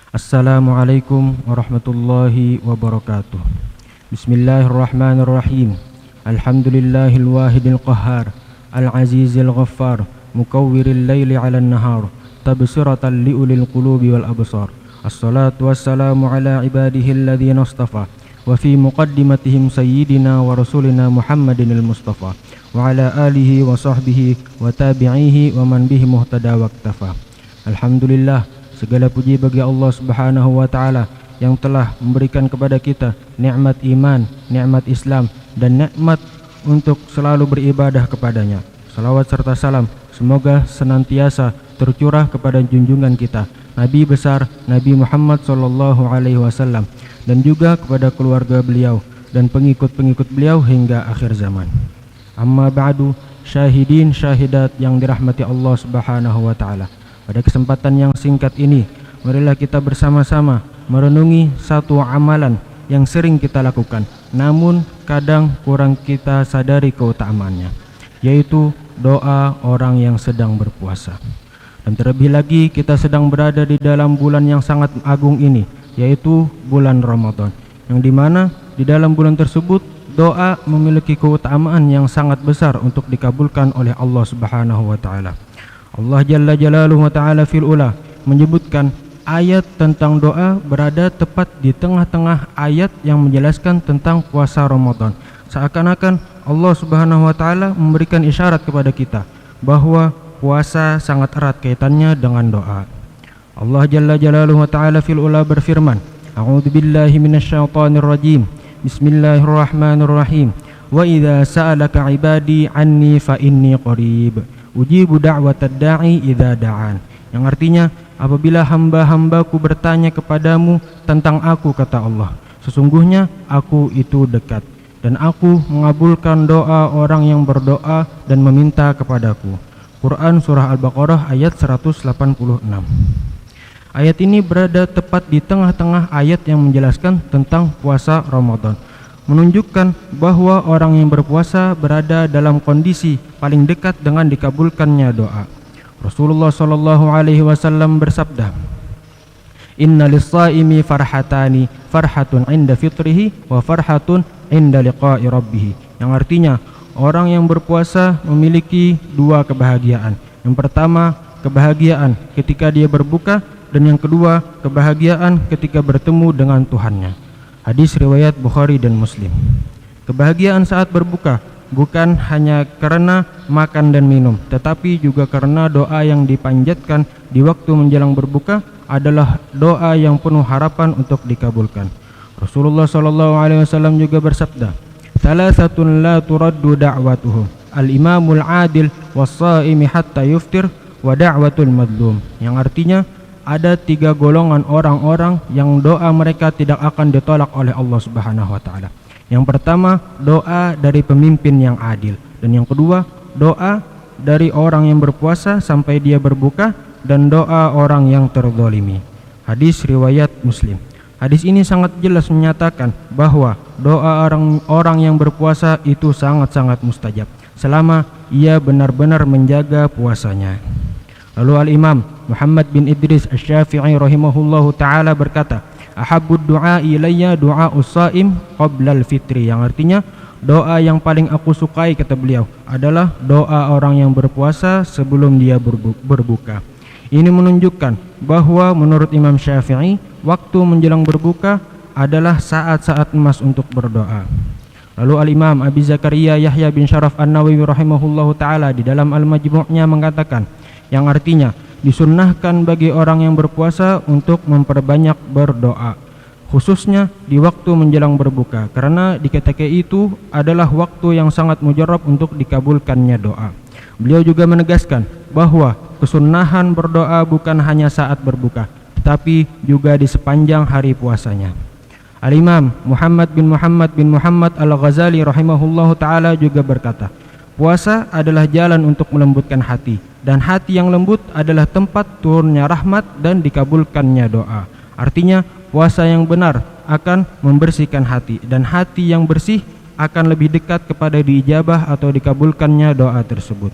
Assalamualaikum warahmatullahi wabarakatuh. Bismillahirrahmanirrahim. Alhamdulillahil wahidil qahhar, al-azizil ghaffar, mukawwiril laili 'alan nahar, tabsiratan liulil qulubi wal absar. Assalatu wassalamu ala ibadihil ladzina istafa, wa fi muqaddimatihim sayyidina wa rasulina Muhammadinil Mustafa, wa ala alihi wa sahbihi wa tabi'ihi wa man bihi muhtada waqtafa. Alhamdulillah, segala puji bagi Allah Subhanahu wa taala yang telah memberikan kepada kita nikmat iman, nikmat Islam, dan nikmat untuk selalu beribadah kepadanya. Salawat serta salam semoga senantiasa tercurah kepada junjungan kita Nabi besar Nabi Muhammad sallallahu alaihi wasallam, dan juga kepada keluarga beliau dan pengikut-pengikut beliau hingga akhir zaman. Amma ba'du, syahidin syahidat yang dirahmati Allah Subhanahu wa taala. Pada kesempatan yang singkat ini, marilah kita bersama-sama merenungi satu amalan yang sering kita lakukan, namun kadang kurang kita sadari keutamaannya, yaitu doa orang yang sedang berpuasa. Dan terlebih lagi kita sedang berada di dalam bulan yang sangat agung ini, yaitu bulan Ramadan, yang dimana di dalam bulan tersebut doa memiliki keutamaan yang sangat besar untuk dikabulkan oleh Allah Subhanahu wa taala. Allah Jalla Jalaluhu wa ta'ala fil ula menyebutkan ayat tentang doa berada tepat di tengah-tengah ayat yang menjelaskan tentang puasa Ramadan. Seakan-akan Allah Subhanahu wa ta'ala memberikan isyarat kepada kita bahwa puasa sangat erat kaitannya dengan doa. Allah Jalla Jalaluhu wa ta'ala fil ula berfirman, A'udzu billahi minasyaitonir rajim. Bismillahirrahmanirrahim. Wa idza sa'alaka 'ibadi 'anni fa inni qarib. Ujibu da'watad da'i idza da'an. Yang artinya, apabila hamba-hambaku bertanya kepadamu tentang aku, kata Allah, sesungguhnya aku itu dekat, dan aku mengabulkan doa orang yang berdoa dan meminta kepadaku. Quran Surah Al-Baqarah ayat 186. Ayat ini berada tepat di tengah-tengah ayat yang menjelaskan tentang puasa Ramadan, menunjukkan bahwa orang yang berpuasa berada dalam kondisi paling dekat dengan dikabulkannya doa. Rasulullah sallallahu alaihi wasallam bersabda, "Inna lis-shaimi farhatani, farhatun 'inda fitrihi wa farhatun 'inda liqa'i rabbih." Yang artinya, orang yang berpuasa memiliki dua kebahagiaan. Yang pertama, kebahagiaan ketika dia berbuka, dan yang kedua, kebahagiaan ketika bertemu dengan Tuhannya. Hadis riwayat Bukhari dan Muslim. Kebahagiaan saat berbuka bukan hanya karena makan dan minum, tetapi juga karena doa yang dipanjatkan di waktu menjelang berbuka adalah doa yang penuh harapan untuk dikabulkan. Rasulullah SAW juga bersabda, "Thalathatun la turaddu da'watuhum, al-imamul adil was-shaimi hatta yuftir wa da'watul madlum." Yang artinya, ada tiga golongan orang-orang yang doa mereka tidak akan ditolak oleh Allah Subhanahu wa taala. Yang pertama, doa dari pemimpin yang adil, dan yang kedua, doa dari orang yang berpuasa sampai dia berbuka, dan doa orang yang terzalimi. Hadis riwayat Muslim. Hadis ini sangat jelas menyatakan bahwa doa orang yang berpuasa itu sangat-sangat mustajab selama ia benar-benar menjaga puasanya. Lalu Al-Imam Muhammad bin Idris Asy-Syafi'i rahimahullahu ta'ala berkata, "Ahabbud du'a ilayya du'a'us sha'im qabla al-fitri." Yang artinya, doa yang paling aku sukai, kata beliau, adalah doa orang yang berpuasa sebelum dia berbuka. Ini menunjukkan bahwa menurut Imam Syafi'i, waktu menjelang berbuka adalah saat-saat emas untuk berdoa. Lalu Al-Imam Abi Zakaria Yahya bin Syaraf An-Nawawi rahimahullahu ta'ala di dalam Al-Majmu'nya mengatakan, yang artinya disunnahkan bagi orang yang berpuasa untuk memperbanyak berdoa, khususnya di waktu menjelang berbuka, karena di ketika itu adalah waktu yang sangat mujarab untuk dikabulkannya doa. Beliau juga menegaskan bahwa kesunnahan berdoa bukan hanya saat berbuka, tetapi juga di sepanjang hari puasanya. Al-Imam Muhammad bin Muhammad Al-Ghazali rahimahullahu ta'ala juga berkata, puasa adalah jalan untuk melembutkan hati, dan hati yang lembut adalah tempat turunnya rahmat dan dikabulkannya doa. Artinya, puasa yang benar akan membersihkan hati, dan hati yang bersih akan lebih dekat kepada diijabah atau dikabulkannya doa tersebut.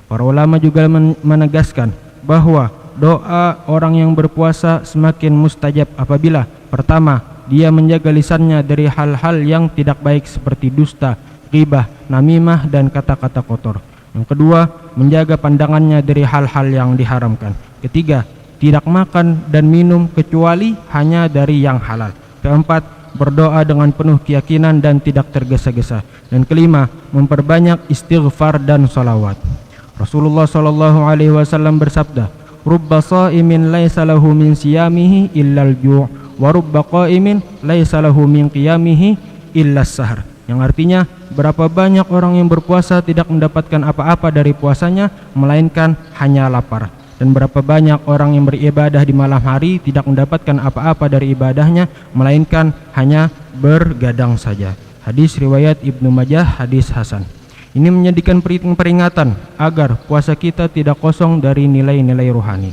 Para ulama juga menegaskan bahwa doa orang yang berpuasa semakin mustajab apabila pertama, dia menjaga lisannya dari hal-hal yang tidak baik seperti dusta, ghibah, namimah, dan kata-kata kotor. Yang kedua, menjaga pandangannya dari hal-hal yang diharamkan. Ketiga, tidak makan dan minum kecuali hanya dari yang halal. Keempat, berdoa dengan penuh keyakinan dan tidak tergesa-gesa. Dan kelima, memperbanyak istighfar dan salawat. Rasulullah SAW bersabda, "Rubba sha'imin laisa lahu min siyamihi illal ju' wa rubba qa'imin laisa lahu min qiyamihi illas sahr." Yang artinya, berapa banyak orang yang berpuasa tidak mendapatkan apa-apa dari puasanya melainkan hanya lapar. Dan berapa banyak orang yang beribadah di malam hari tidak mendapatkan apa-apa dari ibadahnya melainkan hanya bergadang saja. Hadis riwayat Ibnu Majah, hadis hasan. Ini menjadikan peringatan agar puasa kita tidak kosong dari nilai-nilai rohani.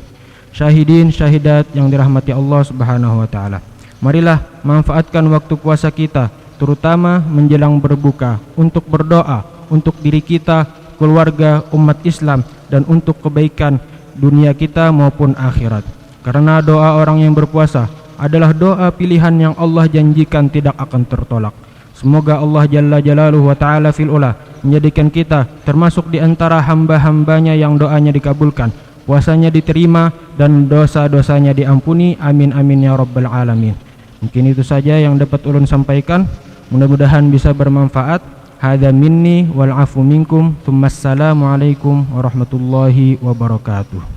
Syahidin, syahidat yang dirahmati Allah Subhanahu wa taala. Marilah manfaatkan waktu puasa kita, terutama menjelang berbuka, untuk berdoa untuk diri kita, keluarga, umat Islam, dan untuk kebaikan dunia kita maupun akhirat. Karena doa orang yang berpuasa adalah doa pilihan yang Allah janjikan tidak akan tertolak. Semoga Allah Jalla Jalaluhu wa ta'ala fil ula menjadikan kita termasuk di antara hamba-hambanya yang doanya dikabulkan, puasanya diterima, dan dosa-dosanya diampuni. Amin amin ya rabbal alamin. Mungkin itu saja yang dapat ulun sampaikan. Mudah-mudahan bisa bermanfaat. Hadza minni wal afu minkum. Tsumma assalamu alaikum warahmatullahi wabarakatuh.